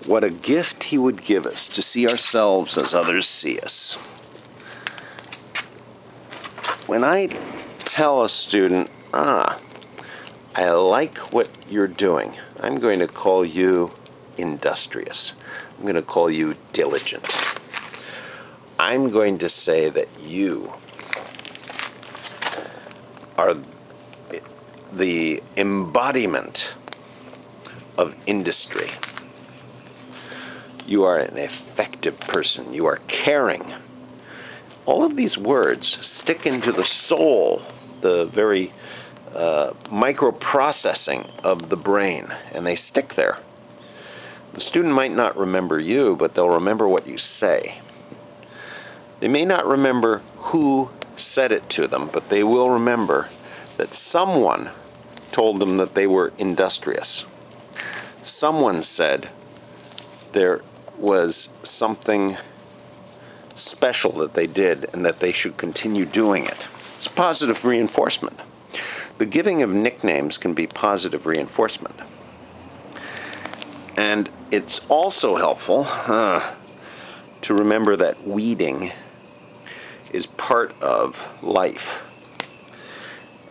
What a gift he would give us to see ourselves as others see us. When I tell a student, I like what you're doing, I'm going to call you industrious. I'm going to call you diligent. I'm going to say that you are the embodiment of industry. You are an effective person. You are caring. All of these words stick into the soul, the very microprocessing of the brain, and they stick there. The student might not remember you, but they'll remember what you say. They may not remember who said it to them, but they will remember that someone told them that they were industrious. Someone said there was something special that they did and that they should continue doing it. It's positive reinforcement. The giving of nicknames can be positive reinforcement. And it's also helpful to remember that weeding is part of life.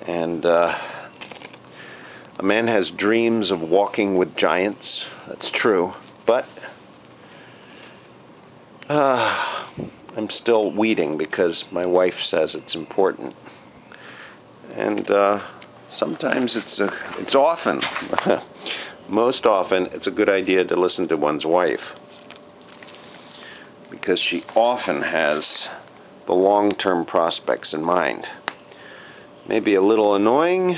And a man has dreams of walking with giants. That's true. But I'm still weeding because my wife says it's important. And sometimes it's often, most often, it's a good idea to listen to one's wife, because she often has the long-term prospects in mind. Maybe a little annoying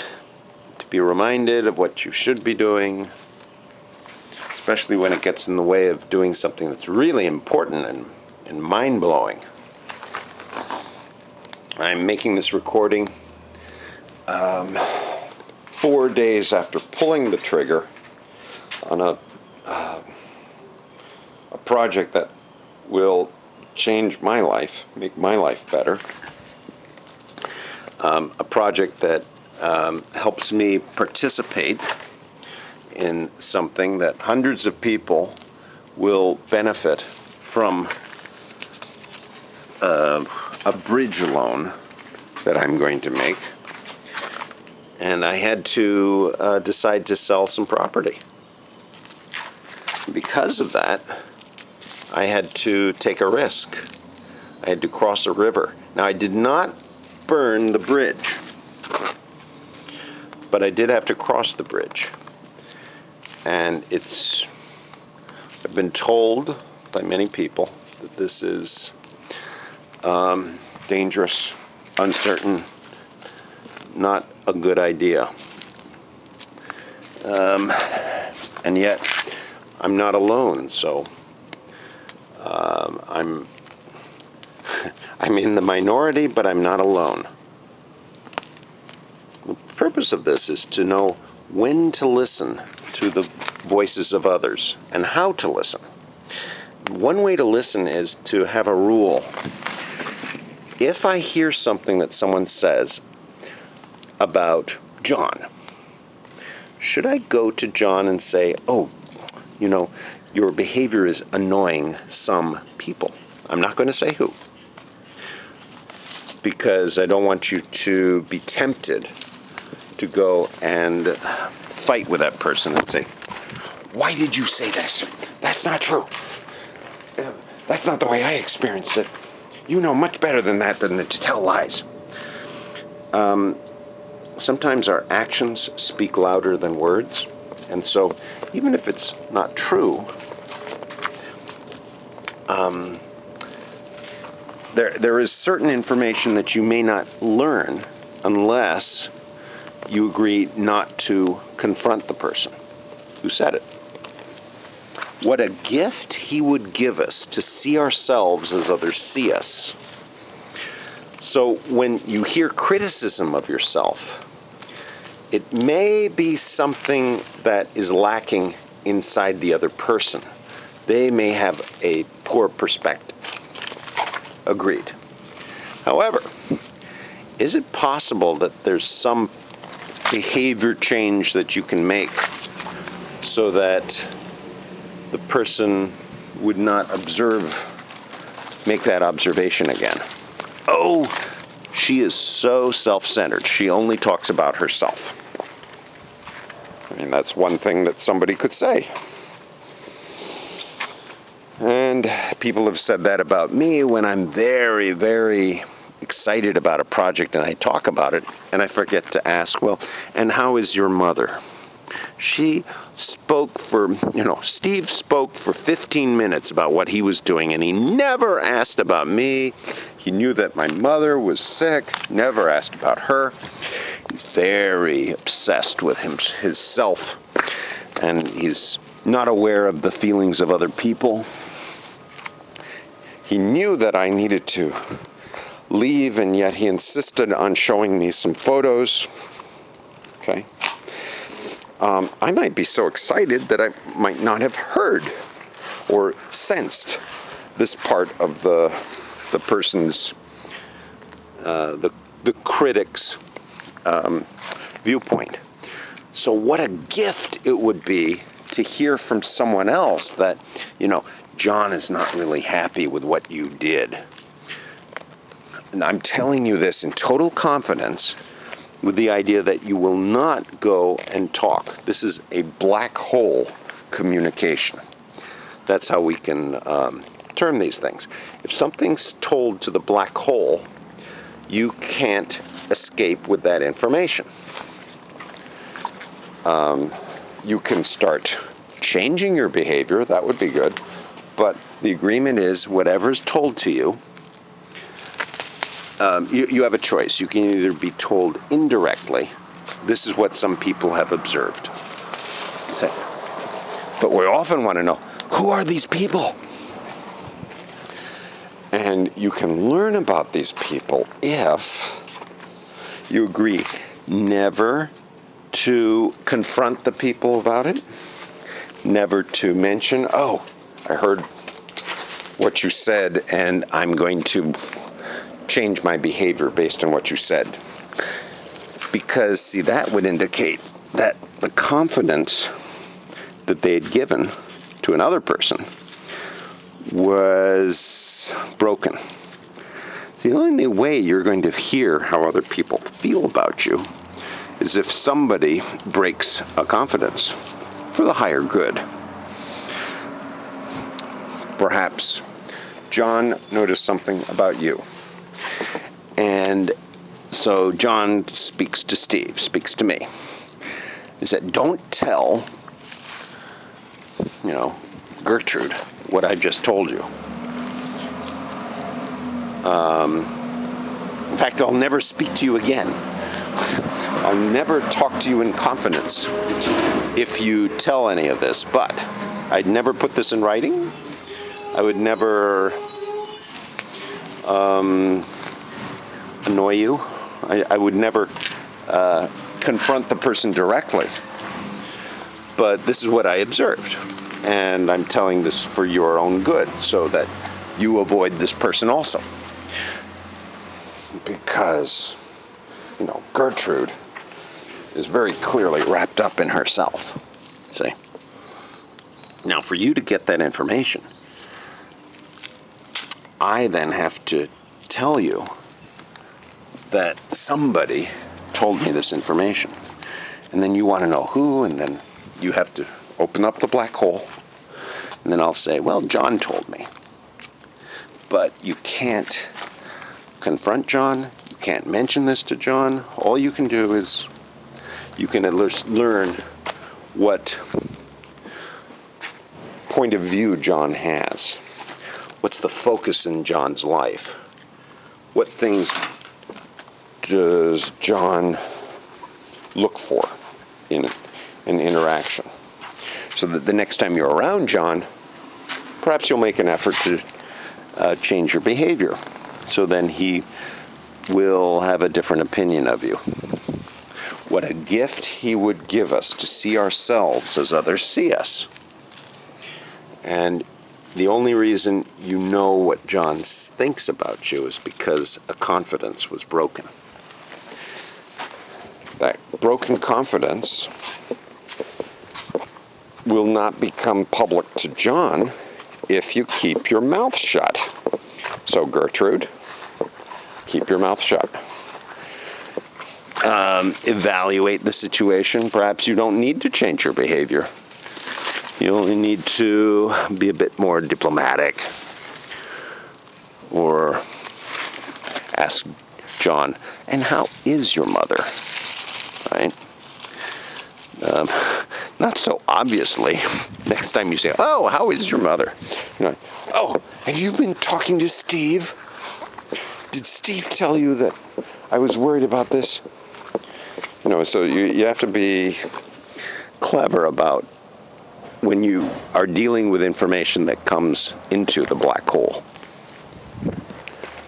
to be reminded of what you should be doing, especially when it gets in the way of doing something that's really important and mind-blowing. I'm making this recording 4 days after pulling the trigger on a project that will change my life, make my life better. A project that helps me participate in something that hundreds of people will benefit from, a bridge loan that I'm going to make. And I had to decide to sell some property. Because of that, I had to take a risk. I had to cross a river. Now, I did not burn the bridge, but I did have to cross the bridge. And I've been told by many people that this is dangerous, uncertain, not a good idea. And yet, I'm not alone, so I'm in the minority, but I'm not alone. The purpose of this is to know when to listen to the voices of others and how to listen. One way to listen is to have a rule. If I hear something that someone says about John, should I go to John and say, oh, your behavior is annoying some people? I'm not going to say who, because I don't want you to be tempted to go and fight with that person and say, why did you say this? That's not true. That's not the way I experienced it. You know much better than that, than to tell lies. Sometimes our actions speak louder than words. And so, even if it's not true, there is certain information that you may not learn unless you agree not to confront the person who said it. What a gift he would give us to see ourselves as others see us. So when you hear criticism of yourself, it may be something that is lacking inside the other person. They may have a poor perspective. Agreed. However, is it possible that there's some behavior change that you can make so that the person would not make that observation again. Oh, she is so self-centered. She only talks about herself. I mean, that's one thing that somebody could say. And people have said that about me when I'm very, very excited about a project and I talk about it and I forget to ask, well, and how is your mother? Steve spoke for 15 minutes about what he was doing, and he never asked about me. He knew that my mother was sick, never asked about her. He's very obsessed with himself, and he's not aware of the feelings of other people. He knew that I needed to leave, and yet he insisted on showing me some photos. Okay. I might be so excited that I might not have heard or sensed this part of the person's, the critic's viewpoint. So what a gift it would be to hear from someone else that, John is not really happy with what you did. And I'm telling you this in total confidence, with the idea that you will not go and talk. This is a black hole communication. That's how we can term these things. If something's told to the black hole, you can't escape with that information. You can start changing your behavior, that would be good, but the agreement is whatever's told to you, you have a choice. You can either be told indirectly. This is what some people have observed. But we often want to know, who are these people? And you can learn about these people if you agree never to confront the people about it, never to mention, oh, I heard what you said and I'm going to change my behavior based on what you said. Because, see, that would indicate that the confidence that they had given to another person was broken. The only way you're going to hear how other people feel about you is if somebody breaks a confidence for the higher good. Perhaps John noticed something about you. And so John speaks to Steve, speaks to me. He said, don't tell, Gertrude, what I just told you. In fact, I'll never speak to you again. I'll never talk to you in confidence if you tell any of this. But I'd never put this in writing. I would never annoy you. I would never confront the person directly. But this is what I observed. And I'm telling this for your own good, so that you avoid this person also. Because, Gertrude is very clearly wrapped up in herself. See? Now, for you to get that information, I then have to tell you that somebody told me this information. And then you want to know who, and then you have to open up the black hole. And then I'll say, well, John told me. But you can't confront John. You can't mention this to John. All you can do is you can at least learn what point of view John has. What's the focus in John's life? What things does John look for in an interaction? So that the next time you're around John, perhaps you'll make an effort to change your behavior. So then he will have a different opinion of you. What a gift he would give us to see ourselves as others see us. And the only reason you know what John thinks about you is because a confidence was broken. That broken confidence will not become public to John if you keep your mouth shut. So Gertrude, keep your mouth shut. Evaluate the situation. Perhaps you don't need to change your behavior. You only need to be a bit more diplomatic. Or ask John, and how is your mother? Right? Not so obviously. Next time you say, oh, how is your mother? Oh, have you been talking to Steve? Did Steve tell you that I was worried about this? So you have to be clever about when you are dealing with information that comes into the black hole.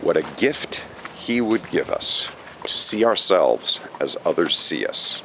What a gift he would give us to see ourselves as others see us.